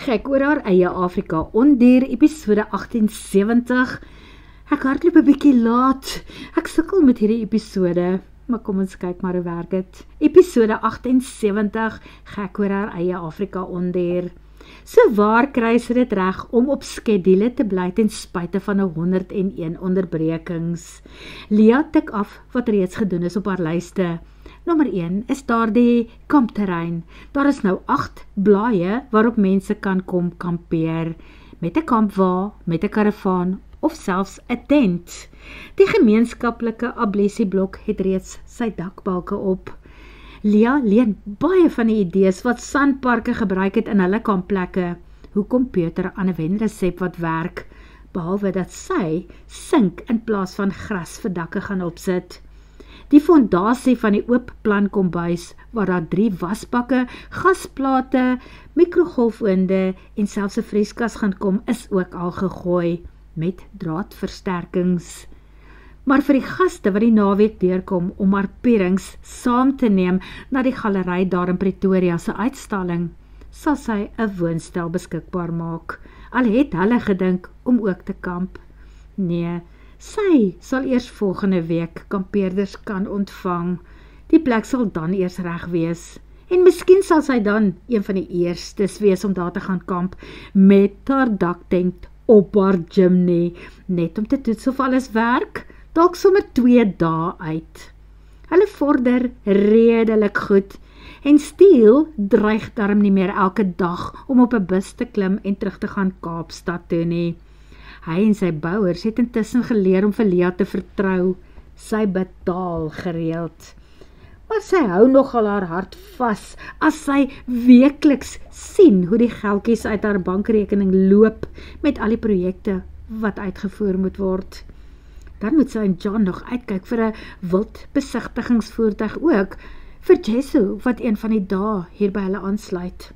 Gek oor haar eie Afrika Ondier, episode 78. Ek hardloop 'n bietjie laat. Ek sukkel met hierdie episode, maar kom ons kyk maar hoe werk dit. Episode 78, gek oor haar eie Afrika Ondier. So waar kry sy dit reg om op skedule te bly ten spyte van 101 onderbrekings? Lia tik af wat reeds gedoen is op haar lyste. Nommer 1 is daar die kampterrein. Daar is nou 8 blaaie waarop mense kan kom kampeer. Met 'n kampwa, met 'n karavaan of selfs 'n tent. Die gemeenskaplike ablisieblok het reeds sy dakbalke op. Lia leen baie van die idees wat sandparke gebruik het in hulle kampplekke. Hoekom Peter aan 'n wenresep wat werk, behalwe dat sy sink in plaas van gras vir dakke gaan opsit. Die fondasie van die oop plan kombuis, waar daar 3 wasbakke, gasplate, mikrogolfoonde en selfs 'n vrieskas gaan kom, is ook al gegooi, met draadversterkings. Maar vir die gaste wat die naweek deurkom om haar pierings saam te neem na die galery daar in Pretoria se uitstalling, sal sy 'n woonstel beskikbaar maak. Al het hulle gedink om ook te kamp. Nee, sy sal eers volgende week kampeerders kan ontvang. Die plek sal dan eers reg wees. En miskien sal sy dan een van die eerstes wees om daar te gaan kamp met haar daktent op haar chimney, net om te toets of alles werk, dalk sommer 2 dae uit. Hulle vorder redelik goed en Steele dreig daarom nie meer elke dag om op 'n bus te klim en terug te gaan Kaapstad toe nie. Hy en sy bouers het intussen geleer om vir Lia te vertrou. Sy betaal gereeld. Maar sy hou nogal haar hart vas as sy weekliks sien hoe die geldjies uit haar bankrekening loop met al die projekte wat uitgevoer moet word. Dan moet sy en John nog uitkyk vir 'n wildbesigtigingsvoertuig ook, vir Jesu wat een van die dae hier by hulle aansluit.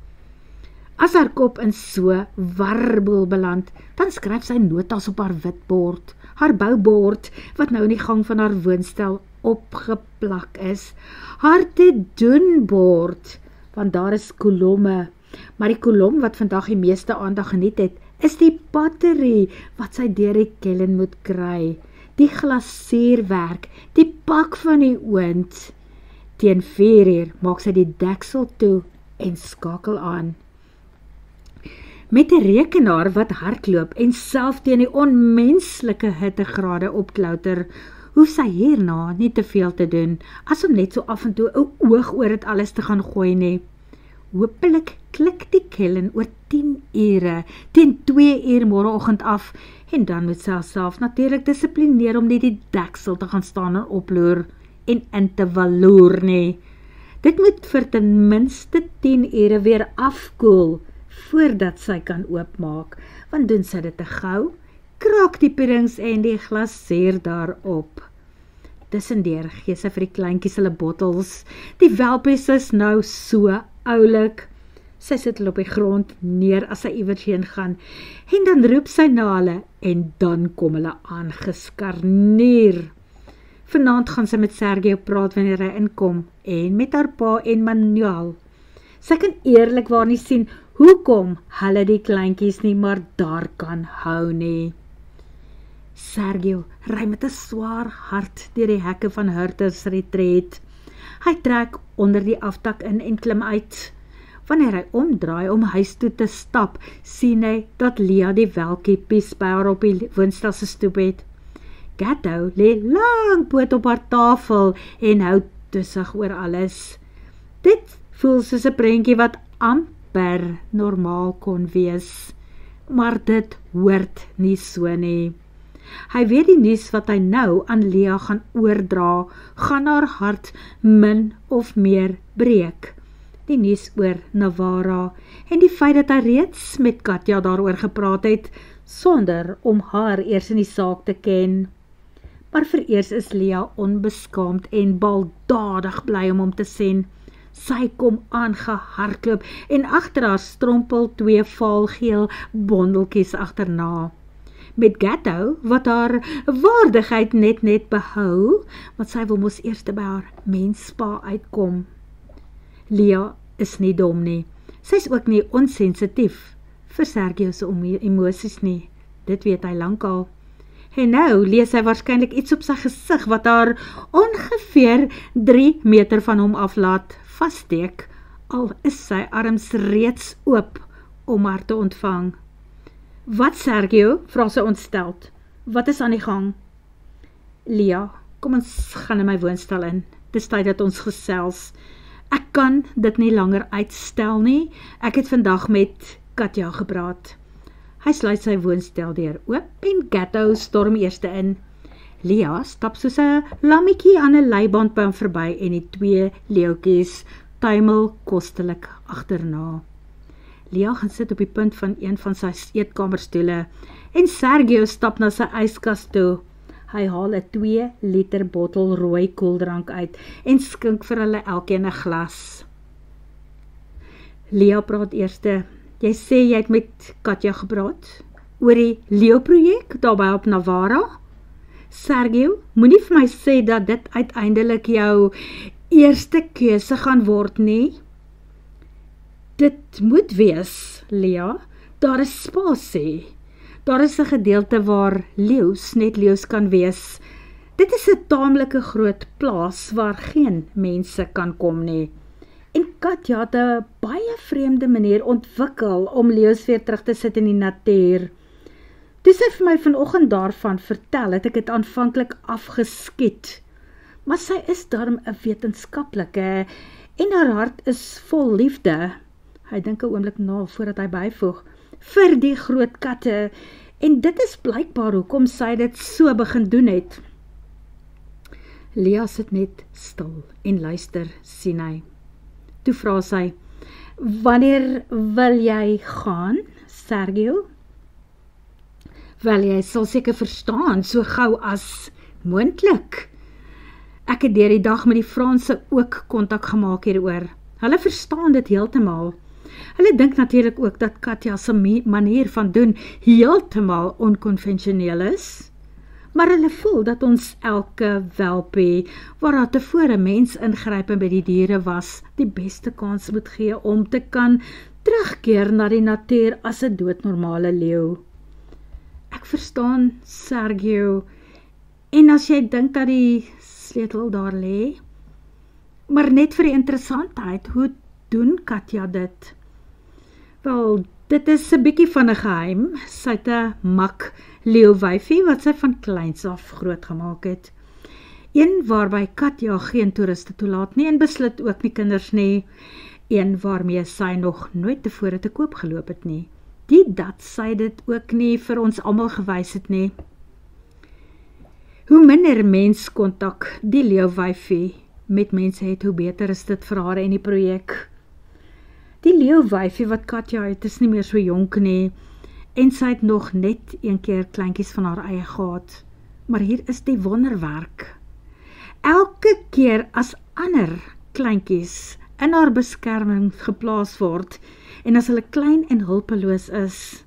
As haar kop in so warboel beland, dan skryf sy notas op haar witbord, haar boubord, wat nou in die gang van haar woonstel opgeplak is. Haar te-doen bord, want daar is kolomme, maar die kolom wat vandag die meeste aandag geniet het, is die batterie wat sy deur die Kellen moet kry, die glasierwerk, die pak van die oond. Teen 4 uur maak sy die deksel toe en skakel aan. Met 'n rekenaar wat hardloop en self teen die onmenslike hittegrade opklouter, hoef sy hierna nie te veel te doen, as om net so af en toe 'n oog oor dit alles te gaan gooi nie. Hoopelik klik die Kellen oor 10 ure, teen 2 uur môreoggend af, en dan moet sy haarself natuurlik dissiplineer om nie die deksel te gaan staan en oploer en in te valoer nie. Dit moet vir ten minste 10 ure weer afkoel, voordat sy kan oopmaak, want doen sy dit te gou, kraak die pierings en die glasier daarop. Tussendeur gee sy vir die kleintjies hulle bottels. Die welpies is nou so oulik. Sy sit hulle op die grond neer as sy iewers heen gaan, en dan roep sy na hulle, en dan kom hulle aangeskarnier. Vanaand gaan sy met Sergio praat wanneer hy inkom, en met haar pa en Manuel. Sy kan eerlikwaar nie sien hoekom hulle die kleintjies nie maar daar kan hou nie. Sergio ry met 'n swaar hart deur die hekke van Hurters Retreat. Hy trek onder die aftak in en klim uit. Wanneer hy omdraai om huis toe te stap, sien hy dat Lia die welkiepies by haar op die woonstel se stoep het. Gatto lê lang poot op haar tafel en hou toesig oor alles. Dit voel soos 'n prentjie wat amper normaal kon wees, maar dit hoort nie so nie. Hy weet die nuus wat hy nou aan Lia gaan oordra, gaan haar hart min of meer breek. Die nuus oor Navara en die feit dat hy reeds met Katja daaroor gepraat het, sonder om haar eers in die saak te ken. Maar vereers is Lia onbeskaamd en baldadig bly om hom te sien. Sy kom aangehardloop en agter haar strompel 2 vaalgeel bondeltjies agterna. Met Gatto, wat haar waardigheid net behou, want sy wil mos eers by haar mensspa uitkom. Lia is nie dom nie. Sy is ook nie onsensitief vir Sergio se emosies nie. Dit weet hy lankal. En nou lees hy waarskynlik iets op sy gesig wat haar ongeveer 3 meter van hom af laat vassteek, al is sy arms reeds oop om haar te ontvang. Wat Sergio? Vra sy ontsteld. Wat is aan die gang? Lia, kom ons gaan in my woonstel in. Dis tyd dat ons gesels. Ek kan dit nie langer uitstel nie. Ek het vandag met Katja gepraat. Hy sluit sy woonstel-deur oop en Gatto storm eerste in. Lia stap soos 'n lammetjie aan 'n leibandpad verby en die 2 leeuetjies tuimel kostelik agterna. Lia gaan sit op die punt van een van sy eetkamerstoele en Sergio stap na sy yskas toe. Hy haal 'n 2 liter bottel rooi koeldrank uit en skink vir hulle elkeen 'n glas. Lia praat eerste. Jy sê jy het met Katja gepraat oor die leeuprojek daarby op Navarra? Sergio, moenie vir my sê dat dit uiteindelik jou eerste keuse gaan word nie. Dit moet wees, Lia. Daar is spasie. Daar is 'n gedeelte waar leeu's net leeu's kan wees. Dit is 'n taamlike groot plaas waar geen mense kan kom nie. En Katja het 'n baie vreemde manier ontwikkel om leeu's weer terug te sit in die natuur. Toe sy vir my vanoggend daarvan vertel, het ek dit aanvanklik afgeskiet. Maar sy is daarom 'n wetenskaplike en haar hart is vol liefde. Hy dink 'n oomblik na voordat hy byvoeg, vir die groot katte, en dit is blykbaar hoekom sy dit so begin doen het. Lia sit net stil en luister, sien hy. Toe vra sy, wanneer wil jy gaan, Sergio? Wel, jy sal seker verstaan, so gou as moontlik. Ek het deur die dag met die Franse ook kontak gemaak hieroor. Hulle verstaan dit heeltemal. Hulle dink natuurlik ook dat Katja se manier van doen heeltemal onkonvensioneel is. Maar hulle voel dat ons elke welpie, waar daar tevore mens ingryp by die diere was, die beste kans moet gee om te kan terugkeer na die natuur as 'n doodnormale leeu. Ek verstaan, Sergio, en as jy dink dat die sleutel daar lê, maar net vir die interessantheid, hoe doen Katja dit? Wel, dit is 'n bietjie van 'n geheim. Sy het 'n mak leeuwyfie wat sy van kleins af groot gemaak het. Een waarby Katja geen toeriste toelaat nie en beslit ook nie kinders nie. Een waarmee sy nog nooit tevore te koop geloop het nie. Die dat sy dit ook nie vir ons almal gewys het nie. Hoe minder menskontak die leeuwyfie met mense het, hoe beter is dit vir haar en die projek. Die leeuwyfie wat Katja het, is nie meer so jonk nie, en sy het nog net een keer kleintjies van haar eie gehad. Maar hier is die wonderwerk. Elke keer as ander kleintjies in haar beskerming geplaas word, en as hulle klein en hulpeloos is,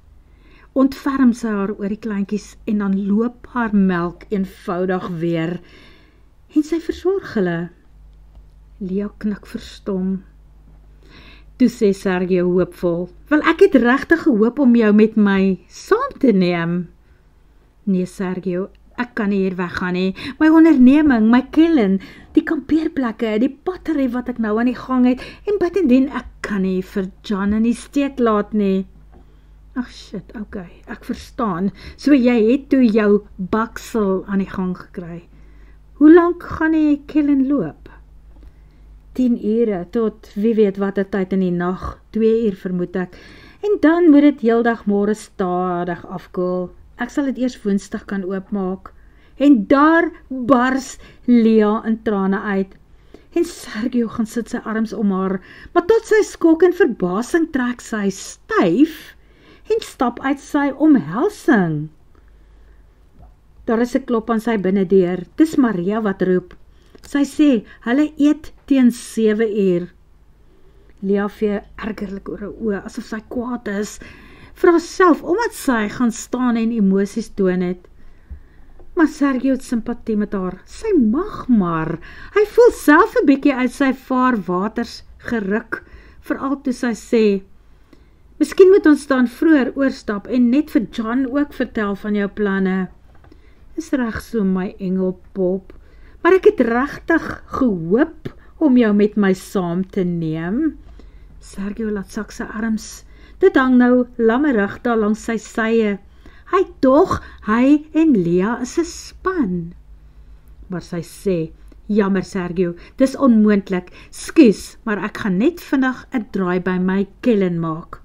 ontferm sy haar oor die kleintjies en dan loop haar melk eenvoudig weer, en sy versorg hulle. Lia knik verstom. Toe sê Sergio hoopvol, wel ek het regtig gehoop om jou met my saam te neem. Nee Sergio, ek kan nie hier weggaan nie. My onderneming, my kellen, die kampeerplekke, die battery wat ek nou aan die gang het, en buitendien ek kan nie vir John in die steek laat nie. Ag shit, okay, ek verstaan. So jy het toe jou baksel aan die gang gekry. Hoe lank gaan die kellen loop? 10 ure tot wie weet wat 'n tyd in die nag, 2 uur vermoed ek, en dan moet dit heeldag môre stadig afkoel. Ek sal dit eers Woensdag kan oopmaak, en daar bars Lia in trane uit, en Sergio gaan sit sy arms om haar, maar tot sy skok en verbasing trek sy styf, en stap uit sy omhelsing. Daar is 'n klop aan sy binnendeur, dis Maria wat roep. Sy sê, hulle eet teen 7 uur. Lia vee ergerlik oor haar oë, asof sy kwaad is, vir haarself, omdat sy gaan staan en emosies toon het. Maar Sergio het simpatie met haar, sy mag maar, hy voel self 'n bietjie uit sy vaarwaters geruk, veral toe sy sê, Miskien moet ons dan vroeër oorstap en net vir John ook vertel van jou planne. Is reg so, my engelpop, maar ek het regtig gehoop om jou met my saam te neem. Sergio laat sak sy arms. Dit hang nou lammerig daar langs sy sye. Hy en Lea is 'n span. Maar sy sê, jammer Sergio, dis onmoontlik. Skus, maar ek gaan net vinnig 'n draai by my Kellen maak.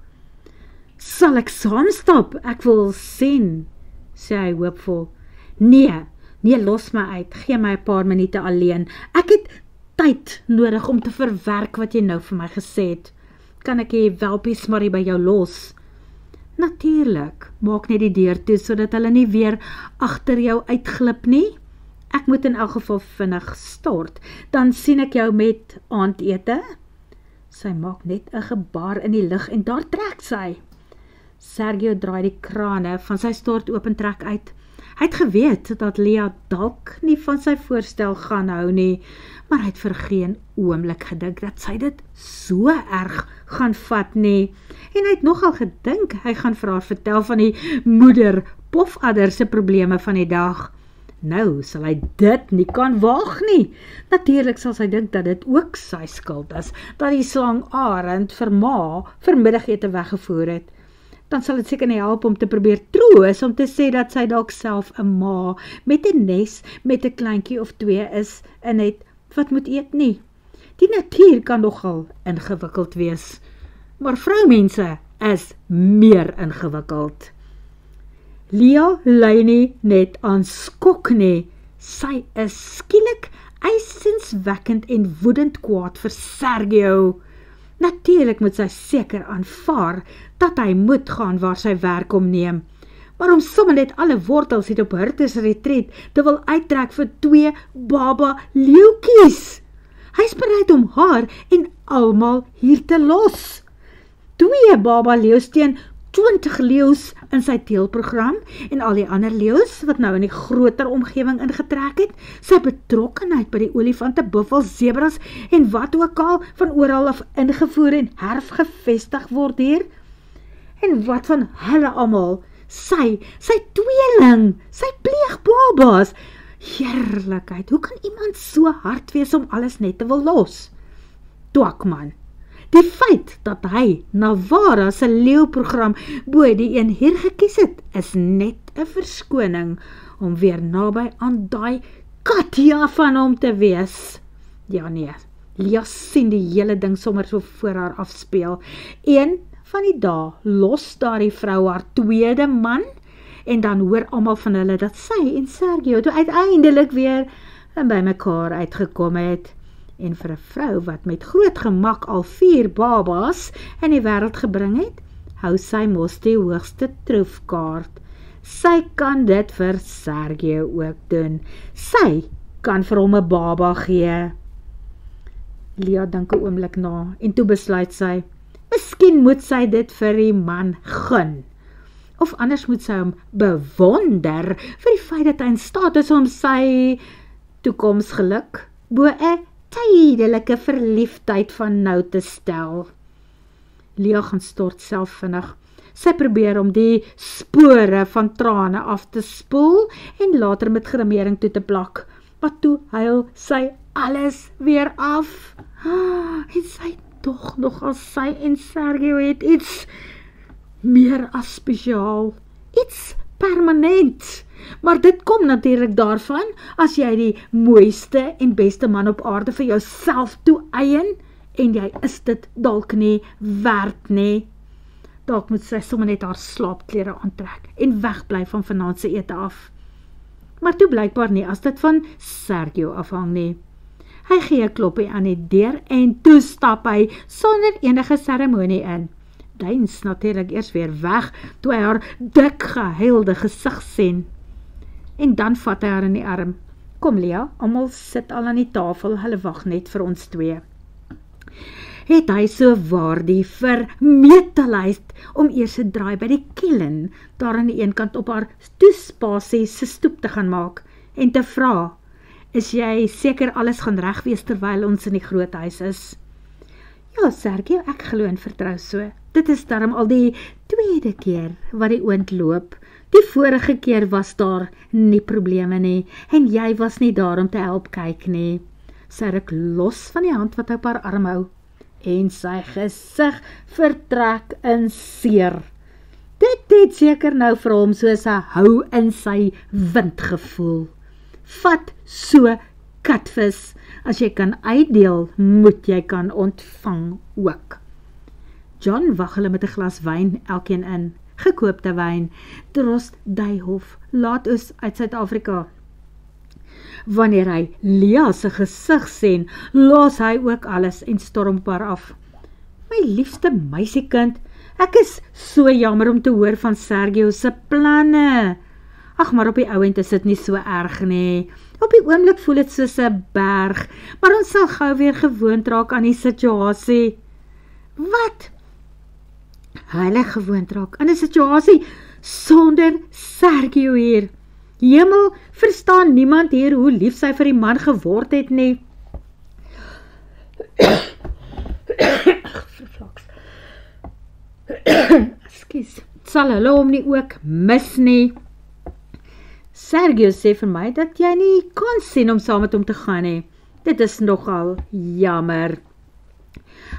Sal ek saamstap? Ek wil sien, sê hy hoopvol. Nee, los my uit, gee my 'n paar minute alleen. Ek het tyd nodig om te verwerk wat jy nou vir my gesê het. Kan ek die welpies maar by jou los? Natuurlik, maak net die deur toe, sodat hulle nie weer agter jou uitglip nie. Ek moet in elk geval vinnig stort, dan sien ek jou met aandete. Sy maak net 'n gebaar in die lug en daar trek sy. Sergio draai die krane van sy stort opentrek uit. Hy het geweet dat Lea dalk nie van sy voorstel gaan hou nie, maar hy het vir geen oomblik gedink dat sy dit so erg gaan vat nie. En hy het nogal gedink hy gaan vir haar vertel van die moeder pofadder se probleme van die dag. Nou sal hy dit nie kan waag nie. Natuurlik sal sy dink dat dit ook sy skuld is, dat die slang arend vir ma vir middagete weggevoer het. Dan sal dit seker nie help om te probeer troos, om te sê dat sy dalk self 'n ma met 'n nes, met 'n kleintjie of 2 is, en het wat moet eet nie. Die natuur kan nogal ingewikkeld wees, maar vroumense is meer ingewikkeld. Lea lei nie net aan skok nie, sy is skielik eisenswekkend en woedend kwaad vir Sergio. Natuurlik moet sy seker aanvaar dat hy moet gaan waar sy werk omneem, maar om sommer net alle wortels het op Hirtes retreat te wil uittrek vir 2 baba leeuwtjies. Hy is bereid om haar en almal hier te los. 2 baba leeu's teen 20 leeu's in sy teelprogram en al die ander leeu's wat nou in die groter omgewing ingetrek het, sy betrokkenheid by die olifante, buffels, zebras en wat ook al van oral af ingevoer en herfgevestig word hier. En wat van hulle almal? Sy tweeling, sy pleegbabas. Heerlikheid, hoe kan iemand so hard wees om alles net te wil los? Twakman. Die feit dat hy Navara se leeuprogram bo die een hier gekies het, is net 'n verskoning om weer naby aan daai Katja van hom te wees. Ja nee, Lea sien die hele ding sommer so voor haar afspeel. Een van die dae los daardie vrou haar tweede man, en dan hoor almal van hulle dat sy en Sergio toe uiteindelik weer by mekaar uitgekom het. En vir 'n vrou wat met groot gemak al 4 babas in die wêreld gebring het, hou sy mos die hoogste troefkaart. Sy kan dit vir Sergio ook doen. Sy kan vir hom 'n baba gee. Lea dink 'n oomblik na en toe besluit sy, miskien moet sy dit vir die man gun. Of anders moet sy hom bewonder vir die feit dat hy in staat is om sy toekomsgeluk bo 'n tydelike verliefdheid van nou te stel. Lea gaan stort self vinnig. Sy probeer om die spore van trane af te spoel en later met grimering toe te plak. Maar toe huil sy alles weer af. En sy tog nog as sy en Sergio het iets meer as spesiaal. Iets permanent. Maar dit kom natuurlik daarvan, as jy die mooiste en beste man op aarde vir jouself toe-eien, en jy is dit dalk nie werd nie. Dalk moet sy sommer net haar slaapklere aantrek en wegbly van vanaand se ete af. Maar toe blykbaar nie, as dit van Sergio afhang nie. Hy gee 'n kloppie aan die deur en toe stap hy sonder enige seremonie in. Deins natuurlik eers weer weg, toe hy haar dik gehuilde gesig sien. En dan vat hy haar in die arm. Kom Lea, almal sit al aan die tafel, hulle wag net vir ons 2. Het hy so waar die vermetelheid om eers 'n draai by die Kellen, daar aan die een kant op haar toespasie se stoep te gaan maak, en te vra, is jy seker alles gaan reg wees terwyl ons in die groot huis is? Ja, Sergio, ek glo en vertrou so. Dit is daarom al die tweede keer wat die oond loop. Die vorige keer was daar nie probleme nie, en jy was nie daar om te help kyk nie. Sy ruk los van die hand wat op haar arm hou, en sy gesig vertrek in seer. Dit het seker nou vir hom soos 'n hou in sy wind gevoel. Vat so katvis, as jy kan uitdeel, moet jy kan ontvang ook. John wag hulle met 'n glas wyn elkeen in, gekoopte wyn, Drost Duyhof, laatoes uit Suid-Afrika. Wanneer hy Lia se gesig sien, los hy ook alles en storm op haar af. My liefste meisiekind, ek is so jammer om te hoor van Sergio se planne. Ag, maar op die ouend is dit nie so erg nie. Op die oomblik voel dit soos 'n berg, maar ons sal gou weer gewoond raak aan die situasie. Wat? Hulle gewoond raak aan 'n situasie sonder Sergio hier. Hemel, verstaan niemand hier hoe lief sy vir die man geword het nie. Ekskuus, sal hulle hom nie ook mis nie. Sergio sê vir my dat jy nie kan sien om saam met hom te gaan nie. Dit is nogal jammer.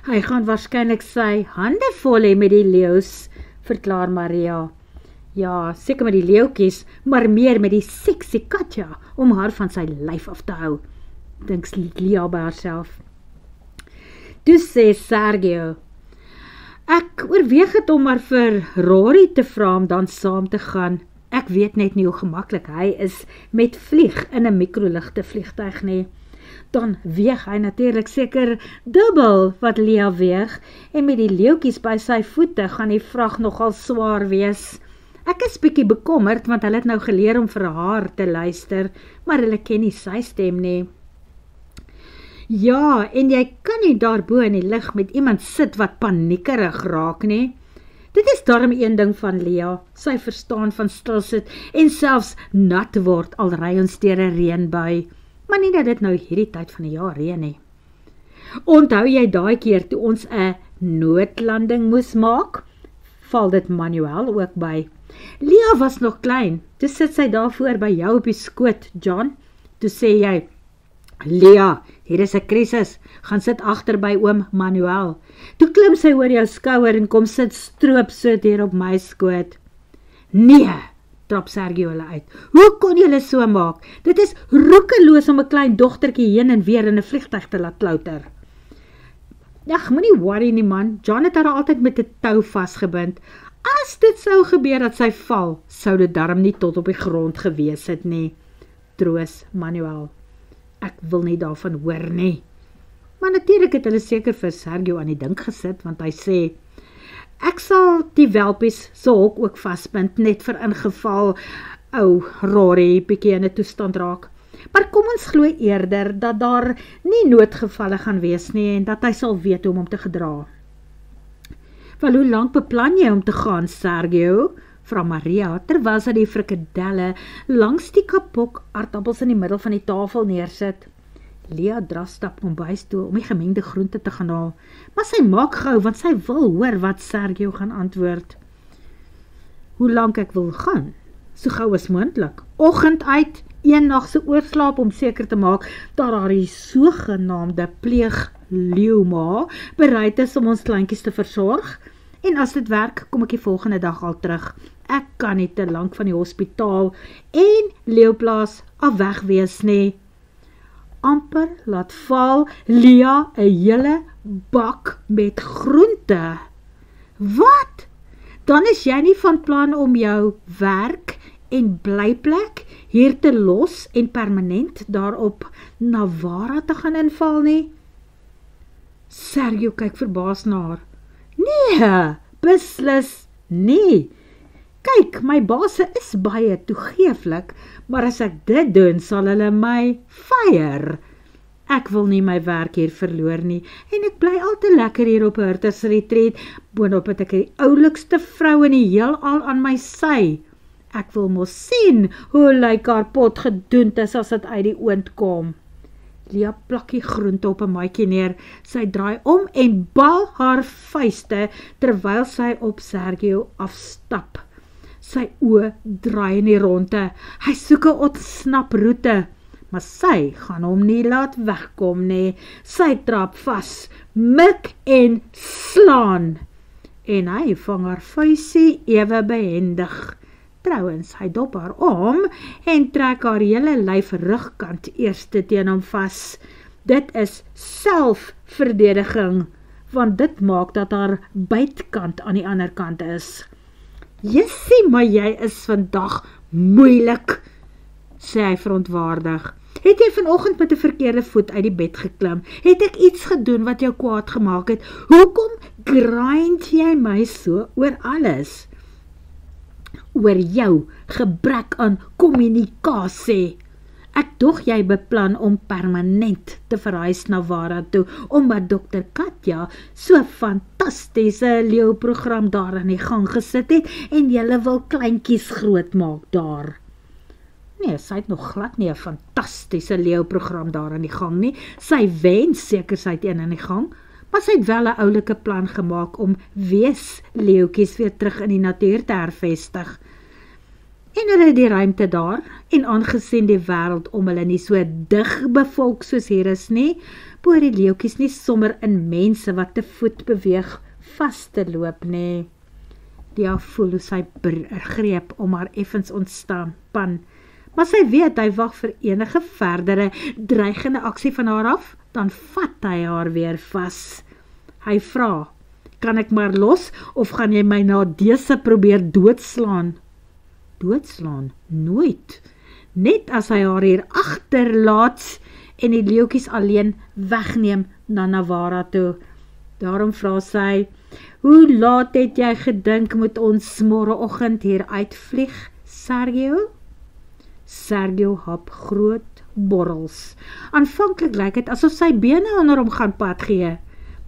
Hy gaan waarskynlik sy hande vol hê met die leeu's, verklaar Maria. Ja, seker met die leeuwtjies, maar meer met die sexy Katja, om haar van sy lyf af te hou, dink Lia by haarself. Toe sê Sergio, ek oorweeg het om maar vir Rory te vra om dan saam te gaan. Ek weet net nie hoe gemaklik hy is met vlieg in 'n mikroligte vliegtuig nie. Dan weeg hy natuurlik seker dubbel wat Lia weeg, en met die leeuwtjies by sy voete gaan die vrag nogal swaar wees. Ek is bietjie bekommerd, want hulle het nou geleer om vir haar te luister, maar hulle ken nie sy stem nie. Ja, en jy kan nie daarbo in die lig met iemand sit wat paniekerig raak nie. Dit is daarom een ding van Lia, sy verstaan van stilsit en selfs nat word al ry ons deur 'n reënbui, maar nie dat dit nou hierdie tyd van die jaar reën nie. Onthou jy daai keer toe ons 'n noodlanding moes maak? Val dit Manuel ook by. Lia was nog klein, toe sit sy daarvoor by jou op die skoot, John. Toe sê jy, Lia, hier is 'n krisis, gaan sit agter by oom Manuel. Toe klim sy oor jou skouer en kom sit stroop so deur op my skoot. Nee, trap Sergio hulle uit. Hoe kon julle so maak? Dit is roekeloos om 'n klein dogtertjie heen en weer in 'n vliegtuig te laat klouter. Ag, moenie worry nie man, John het haar altyd met 'n tou vasgebind. As dit sou gebeur dat sy val, sou dit darm nie tot op die grond gewees het nie. Troos Manuel. Ek wil nie daarvan hoor nie. Maar natuurlik het hulle seker vir Sergio aan die dink gesit, want hy sê, ek sal die welpies so hok ook vasbind, net vir ingeval, Rory bietjie in 'n toestand raak. Maar kom ons glo eerder, dat daar nie noodgevalle gaan wees nie, en dat hy sal weet hoe om te gedra. Wel, hoe lank beplan jy om te gaan, Sergio? Vra Maria, terwyl sy die frikadelle langs die kapok aardappels in die middel van die tafel neersit. Lia dra stap kombuis toe om die gemengde groente te gaan haal, maar sy maak gou, want sy wil hoor wat Sergio gaan antwoord. Hoe lank ek wil gaan? So gou as moontlik. Oggend uit, een nag se oorslaap om seker te maak dat daar die sogenaamde pleegleeuma bereid is om ons kleintjies te versorg. En as dit werk, kom ek die volgende dag al terug. Ek kan nie te lank van die hospitaal en leeuplaas af weg wees nie. Amper laat val Lia 'n hele bak met groente. Wat? Dan is jy nie van plan om jou werk en blyplek hier te los en permanent daarop Nawara te gaan inval nie? Sergio kyk verbaas na haar. Nee, beslis nie. Kyk, my baase is baie toegeeflik, maar as ek dit doen, sal hulle my fire. Ek wil nie my werk hier verloor nie, en ek bly al te lekker hier op 'n Hurters Retreat, boonop het ek die oulikste vrou in die heelal aan my sy. Ek wil mos sien hoe lyk haar pot gedoend is as dit uit die oond kom. Lia plak die groente op 'n maatjie neer. Sy draai om en bal haar vuiste terwyl sy op Sergio afstap. Sy oë draai in die ronde. Hy soek 'n ontsnaproete, maar sy gaan hom nie laat wegkom nie. Sy trap vas, mik en slaan. En hy vang haar vuisie ewe behendig. Trouwens, hy dop haar om en trek haar hele lyf rugkant eerste teen hom vas. Dit is selfverdediging, want dit maak dat haar buitkant aan die ander kant is. Jessie, maar jy is vandag moeilik, sê hy verontwaardig. Het jy vanoggend met 'n verkeerde voet uit die bed geklim? Het ek iets gedoen wat jou kwaad gemaak het? Hoekom grind jy my so oor alles? Oor jou gebrek aan kommunikasie. Ek dog jy beplan om permanent te verhuis na Wara toe, omdat Dr. Katja so fantastiese leeuprogram daar aan die gang gesit het, en julle wil kleintjies groot maak daar. Nee, sy het nog glad nie 'n fantastiese leeuprogram daar aan die gang nie. Sy wens seker sy het een aan die gang, maar sy het wel 'n oulike plan gemaak om weesleeuwtjies weer terug in die natuur te hervestig. En hulle het die ruimte daar, en aangesien die wêreld om hulle nie so dig bevolk soos hier is nie, behoort die leeuwtjies nie sommer in mense wat te voet beweeg vas te loop nie. Lia voel hoe sy greep om haar effens ontstaan, maar sy weet hy wag vir enige verdere dreigende aksie van haar af, dan vat hy haar weer vas. Hy vra, kan ek maar los, of gaan jy my na dese probeer doodslaan? Doodslaan? Nooit. Net as hy haar hier agterlaat en die leeuwtjies alleen wegneem na Nawara toe. Daarom vra sy, hoe laat het jy gedink moet ons môreoggend hier uitvlieg, Sergio? Sergio hap groot borrels. Aanvanklik lyk dit asof sy bene onder hom gaan pad gee,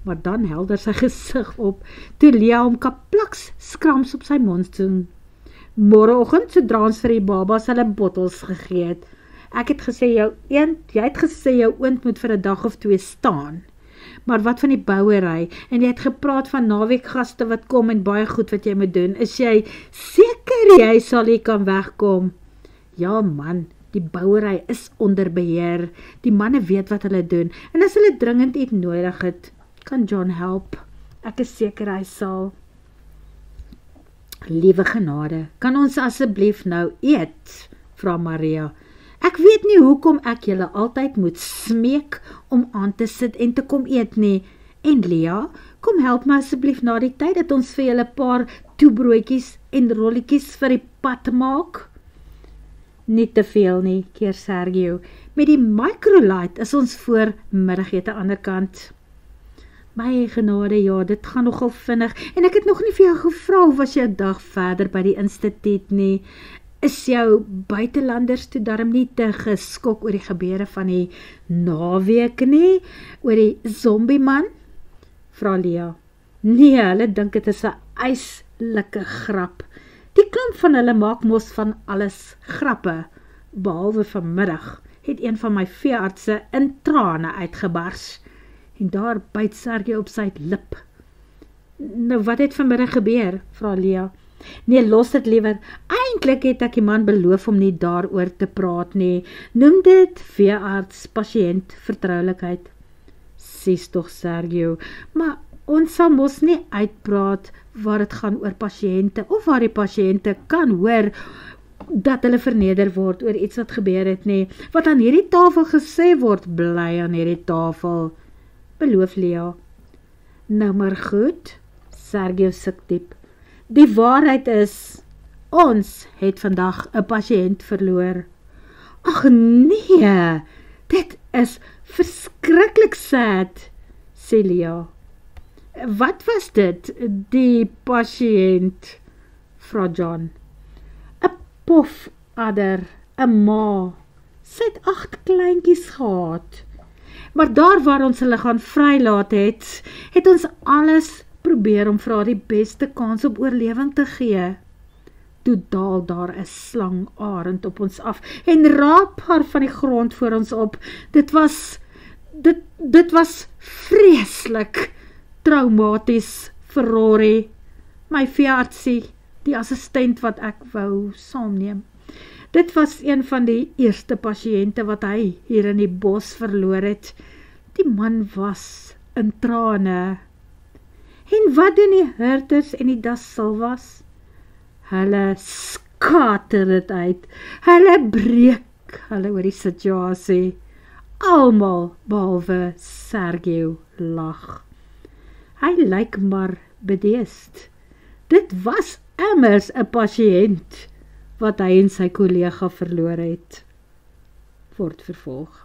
maar dan helder sy gesig op, toe Lia hom kaplaks skrams op sy mond doen. Môreoggend, sodra ons vir die babas hulle bottels gegee het. Ek het gesê jy het gesê jou oond moet vir 'n dag of 2 staan. Maar wat van die bouery, en jy het gepraat van naweekgaste wat kom en baie goed wat jy moet doen. Is jy seker jy sal hier kan wegkom? Ja man, die bouery is onder beheer. Die manne weet wat hulle doen, en as hulle dringend iets nodig het, kan John help. Ek is seker hy sal. Liewe genade, kan ons asseblief nou eet? Vra Maria. Ek weet nie hoekom ek julle altyd moet smeek om aan te sit en te kom eet nie. En Lia, kom help my asseblief na die tyd dat ons vir julle 'n paar toebroodjies en rolletjies vir die pad maak. Nie te veel nie, keer Sergio. Met die microlight is ons voor middagete aan die ander kant. My genade, ja, dit gaan nogal vinnig, en ek het nog nie vir jou gevra of was jy 'n dag verder by die instituut nie. Is jou buitelanders toe darm nie te geskok oor die gebeure van die naweek nie, oor die zombieman? Vra Lia. Nee, hulle dink dit is 'n yslike grap. Die klomp van hulle maak mos van alles grappe, behalwe vanmiddag het een van my veeartse in trane uitgebars. En daar byt Sergio op sy lip. Nou, wat het vanmiddag gebeur? Vra Lia. Nee, los dit liewer. Eintlik het ek die man beloof om nie daaroor te praat nie. Noem dit veearts-pasiënt vertroulikheid. Sies tog, Sergio, maar ons sal mos nie uitpraat waar dit gaan oor pasiënte, of waar die pasiënte kan hoor dat hulle verneder word oor iets wat gebeur het nie. Wat aan hierdie tafel gesê word, bly aan hierdie tafel. Beloof Lia. Nou maar goed, Sergio suk diep. Die waarheid is, ons het vandag 'n pasiënt verloor. Ag nee, dit is verskriklik sad, sê Lia. Wat was dit, die pasiënt? Vra John. 'n Pofadder, 'n ma. Sy het 8 kleintjies gehad. Maar daar waar ons hulle gaan vrylaat het ons alles probeer om vir haar die beste kans op oorlewing te gee. Toe daal daar 'n slangarend op ons af en raap haar van die grond voor ons op. Dit was dit was vreeslik traumaties vir Rory, my veeartsie, die assistent wat ek wou saamneem. Dit was een van die eerste pasiënte wat hy hier in die bos verloor het. Die man was in trane. En wat doen die herders en die Das Silvas? Hulle skater dit uit. Hulle breek hulle oor die situasie. Almal behalwe Sergio lag. Hy lyk maar bedeesd. Dit was immers 'n pasiënt wat hy en sy kollega verloor het. Word vervolg.